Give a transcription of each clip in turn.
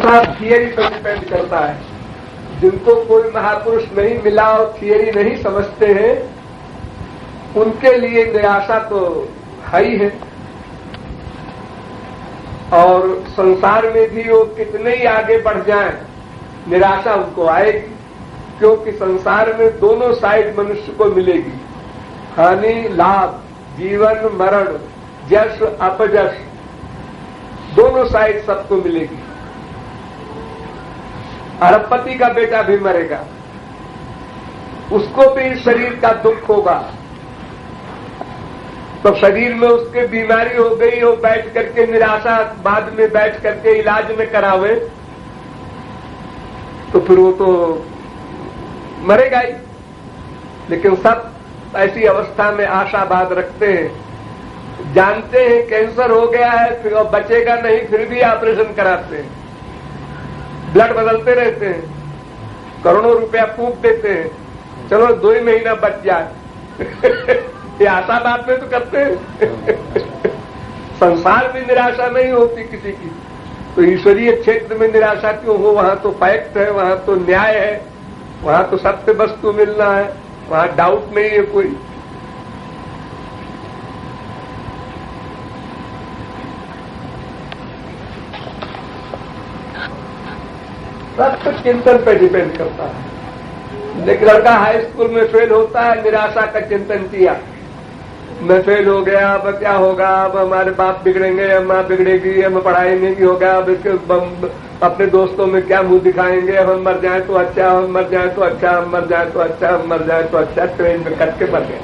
निराशा थियरी पर डिपेंड करता है। जिनको कोई महापुरुष नहीं मिला और थियरी नहीं समझते हैं, उनके लिए निराशा तो है ही है। और संसार में भी वो कितने ही आगे बढ़ जाएं, निराशा उनको आएगी, क्योंकि संसार में दोनों साइड मनुष्य को मिलेगी, हानि लाभ, जीवन मरण, यश अपयश, दोनों साइड सबको मिलेगी। अरबपति का बेटा भी मरेगा, उसको भी शरीर का दुख होगा। तो शरीर में उसके बीमारी हो गई, वो बैठ करके निराशा बाद में बैठ करके इलाज में करावे, तो फिर वो तो मरेगा ही। लेकिन सब ऐसी अवस्था में आशावाद रखते हैं, जानते हैं कैंसर हो गया है, फिर अब बचेगा नहीं, फिर भी ऑपरेशन कराते हैं, ब्लड बदलते रहते हैं, करोड़ों रुपया फूंक देते हैं, चलो 2 ही महीना बच जाए। ये आशावाद में तो करते हैं। संसार में निराशा नहीं होती किसी की, तो ईश्वरीय क्षेत्र में निराशा क्यों हो? वहां तो फैक्ट है, वहां तो न्याय है, वहां तो सत्य वस्तु मिलना है, वहां डाउट नहीं है कोई। सब कुछ चिंतन पे डिपेंड करता है। लेकिन लड़का हाई स्कूल में फेल होता है, निराशा का चिंतन किया, मैं फेल हो गया, अब क्या होगा, अब हमारे बाप बिगड़ेंगे, माँ बिगड़ेगी, हम पढ़ाई नहीं होगा, अब इसके अपने दोस्तों में क्या मुंह दिखाएंगे, हम मर जाए तो अच्छा, हम मर जाए तो अच्छा, हम मर जाए तो अच्छा, हम मर जाए तो अच्छा। ट्रेन में कट के मर गए।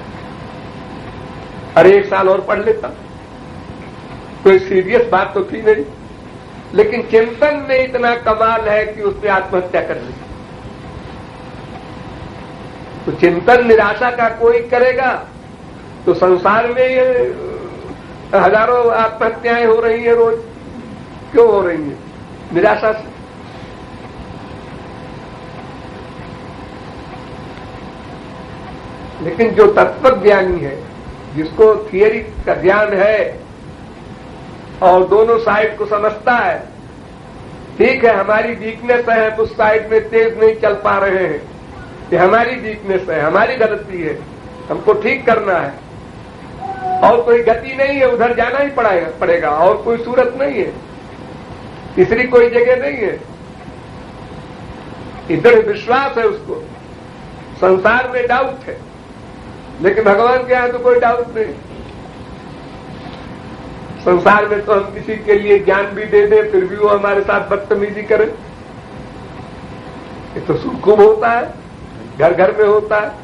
अरे 1 साल और पढ़ लेता, कोई सीरियस बात तो थी नहीं। लेकिन चिंतन में इतना कमाल है कि उसने आत्महत्या कर ली। तो चिंतन निराशा का कोई करेगा तो संसार में ये हजारों आत्महत्याएं हो रही हैं रोज। क्यों हो रही हैं? निराशा से। लेकिन जो तत्वज्ञानी है, जिसको थियरी का ज्ञान है और दोनों साइड को समझता है, ठीक है हमारी वीकनेस है, उस साइड में तेज नहीं चल पा रहे हैं, ये हमारी वीकनेस है, हमारी गलती है, हमको ठीक करना है, और कोई गति नहीं है, उधर जाना ही पड़ेगा, और कोई सूरत नहीं है, तीसरी कोई जगह नहीं है। इधर विश्वास है उसको। संसार में डाउट है, लेकिन भगवान के यहां तो कोई डाउट नहीं। संसार में तो हम किसी के लिए ज्ञान भी दे दें, फिर भी वो हमारे साथ बदतमीजी करे। ये तो खूब होता है, घर घर में होता है।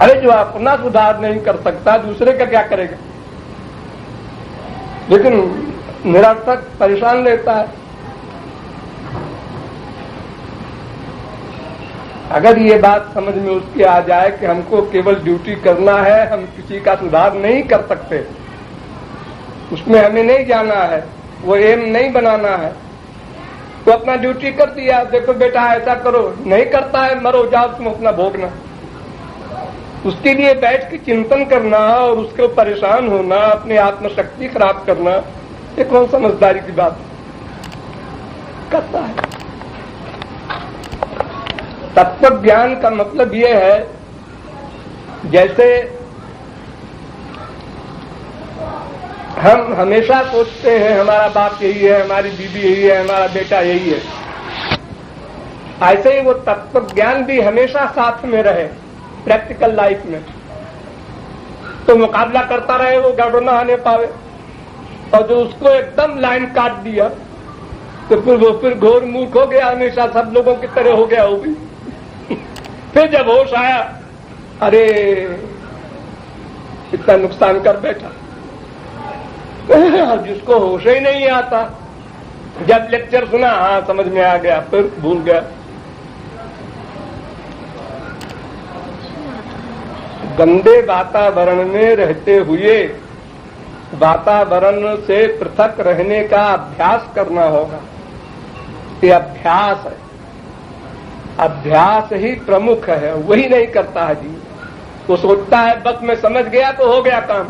अरे जो अपना सुधार नहीं कर सकता, दूसरे का क्या करेगा? लेकिन निरर्थक परेशान रहता है। अगर ये बात समझ में उसकी आ जाए कि हमको केवल ड्यूटी करना है, हम किसी का सुधार नहीं कर सकते, उसमें हमें नहीं जाना है, वो एम नहीं बनाना है, तो अपना ड्यूटी कर दिया, देखो बेटा ऐसा करो, नहीं करता है मरो, जाओ तुम अपना भोगना। उसके लिए बैठ के चिंतन करना और उसको परेशान होना, अपनी आत्मशक्ति खराब करना, ये कौन समझदारी की बात करता है? तत्व ज्ञान का मतलब ये है, जैसे हम हमेशा सोचते हैं हमारा बाप यही है, हमारी बीबी यही है, हमारा बेटा यही है, ऐसे ही वो तत्व ज्ञान भी हमेशा साथ में रहे प्रैक्टिकल लाइफ में, तो मुकाबला करता रहे, वो गड़बड़ न आने पावे। और जो उसको एकदम लाइन काट दिया तो फिर वो घोर मूर्ख हो गया, हमेशा सब लोगों की तरह हो गया वो भी। फिर जब होश आया, अरे इतना नुकसान कर बैठा। जिसको होश ही नहीं आता, जब लेक्चर सुना हाँ समझ में आ गया, फिर भूल गया। गंदे वातावरण में रहते हुए वातावरण से पृथक रहने का अभ्यास करना होगा। ये अभ्यास है, अभ्यास ही प्रमुख है, वही नहीं करता है जी। वो सोचता है बस मैं समझ गया तो हो गया काम।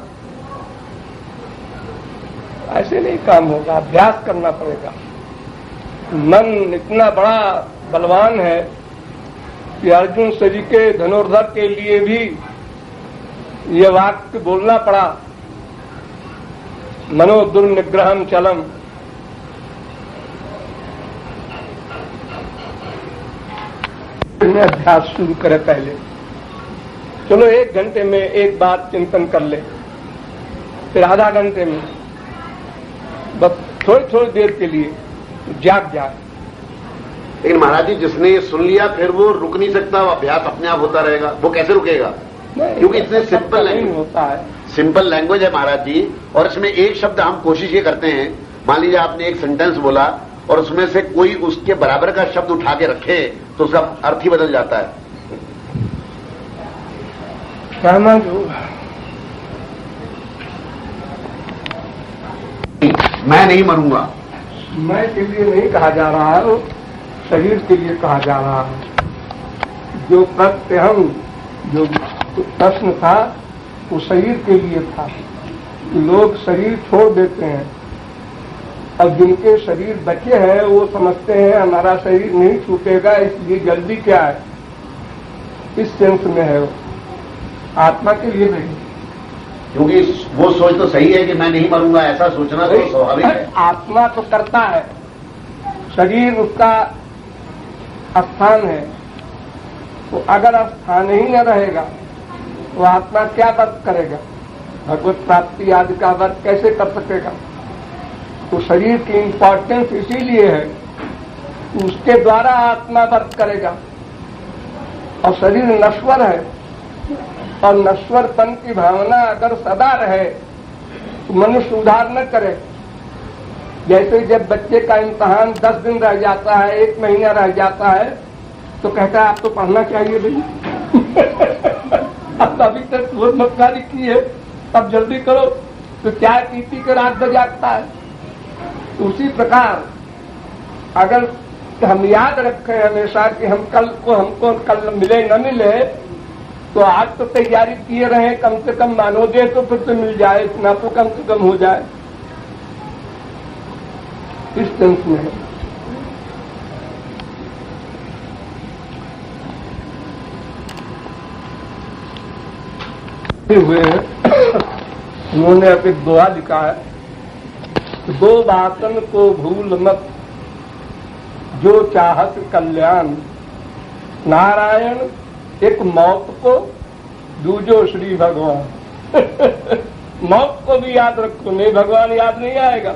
ऐसे नहीं काम होगा, अभ्यास करना पड़ेगा। मन इतना बड़ा बलवान है कि अर्जुन शरी के धनुर्धर के लिए भी ये वाक्य बोलना पड़ा, मनो दुर्निग्रहम चलम। अभ्यास शुरू करे पहले, चलो 1 घंटे में एक बात चिंतन कर ले, फिर आधा घंटे में, बस थोड़ी थोड़ी देर के लिए जाग जाए। लेकिन महाराज जी, जिसने ये सुन लिया फिर वो रुक नहीं सकता, वो अभ्यास अपने आप होता रहेगा, वो कैसे रुकेगा? क्योंकि इतने सिंपल लैंग्वेज होता है, सिंपल लैंग्वेज है महाराज जी, और इसमें एक शब्द हम कोशिश ये करते हैं, मान लीजिए आपने एक सेंटेंस बोला और उसमें से कोई उसके बराबर का शब्द उठा के रखे तो उसका अर्थ ही बदल जाता है। कहना जो मैं नहीं मरूंगा, मैं के लिए नहीं कहा जा रहा है, वो शरीर के लिए कहा जा रहा है। जो प्रत्यहम जो प्रश्न था वो शरीर के लिए था। लोग शरीर छोड़ देते हैं, अब जिनके शरीर बचे हैं वो समझते हैं हमारा शरीर नहीं छूटेगा, इसलिए जल्दी क्या है, इस सेंस में है वो, आत्मा के लिए नहीं। क्योंकि वो सोच तो सही है कि मैं नहीं मरूंगा, ऐसा सोचना तो स्वाभाविक है। आत्मा तो करता है, शरीर उसका स्थान है, तो अगर स्थान ही न रहेगा तो आत्मा क्या व्रत करेगा, भगवत प्राप्ति आदि का व्रत कैसे कर सकेगा? तो शरीर की इंपॉर्टेंस इसीलिए है, उसके द्वारा आत्मा व्रत करेगा। और शरीर नश्वर है, और नश्वरपन की भावना अगर सदा रहे तो मनुष्य उधार न करे। जैसे जब बच्चे का इम्तहान 10 दिन रह जाता है, 1 महीना रह जाता है, तो कहता है आप तो पढ़ना चाहिए भाई अब अभी तक बहुत मक्कारी की है, अब जल्दी करो। तो चाय पीती के रात भर जागता है। तो उसी प्रकार अगर हम याद रखें हमेशा कि हमको कल मिले न मिले, तो आज तो तैयारी किए रहे, कम से कम मानो दे तो फिर तो मिल जाए, इतना तो कम से कम हो जाए, इस सेंस में है। हुए उन्होंने अब एक दोहा लिखा है, 2 वासन को भूल मत जो चाहत कल्याण, नारायण एक मौत को, दूजो श्री भगवान मौत को भी याद रखो, नहीं भगवान याद नहीं आएगा।